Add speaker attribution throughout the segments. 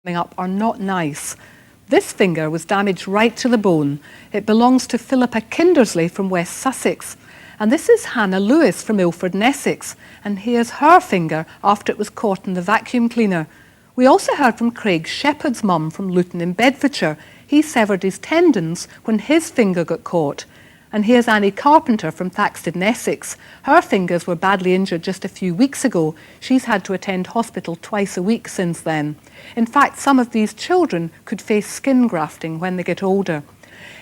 Speaker 1: up are not nice. This finger was damaged right to the bone. It belongs to Philippa Kindersley from West Sussex. And this is Hannah Lewis from Ilford in Essex. And here's her finger after it was caught in the vacuum cleaner. We also heard from Craig Shepherd's mum from Luton in Bedfordshire. He severed his tendons when his finger got caught. And here's Annie Carpenter from Thaxted in Essex. Her fingers were badly injured just a few weeks ago. She's had to attend hospital twice a week since then. In fact, some of these children could face skin grafting when they get older.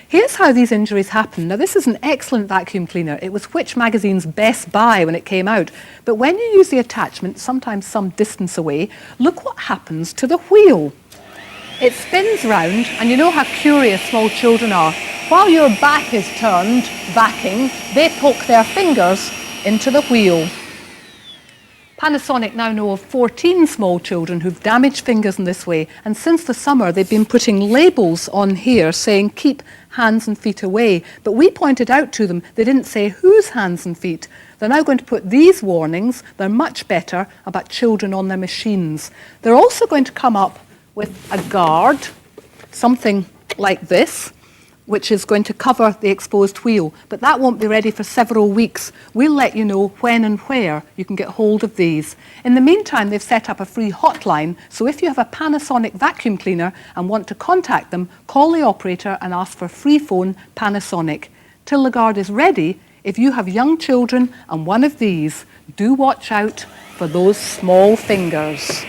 Speaker 1: Here's how these injuries happen. Now, this is an excellent vacuum cleaner. It was Which magazine's best buy when it came out. But when you use the attachment, sometimes some distance away, look what happens to the wheel. It spins round, and you know how curious small children are. While your back is turned, backing, they poke their fingers into the wheel. Panasonic now know of 14 small children who've damaged fingers in this way, and since the summer they've been putting labels on here saying keep hands and feet away. But we pointed out to them they didn't say whose hands and feet. They're now going to put these warnings, they're much better, about children on their machines. They're also going to come up with a guard, something like this, which is going to cover the exposed wheel. But that won't be ready for several weeks. We'll let you know when and where you can get hold of these. In the meantime, they've set up a free hotline, so if you have a Panasonic vacuum cleaner and want to contact them, call the operator and ask for free phone Panasonic. Till the guard is ready, if you have young children and one of these, do watch out for those small fingers.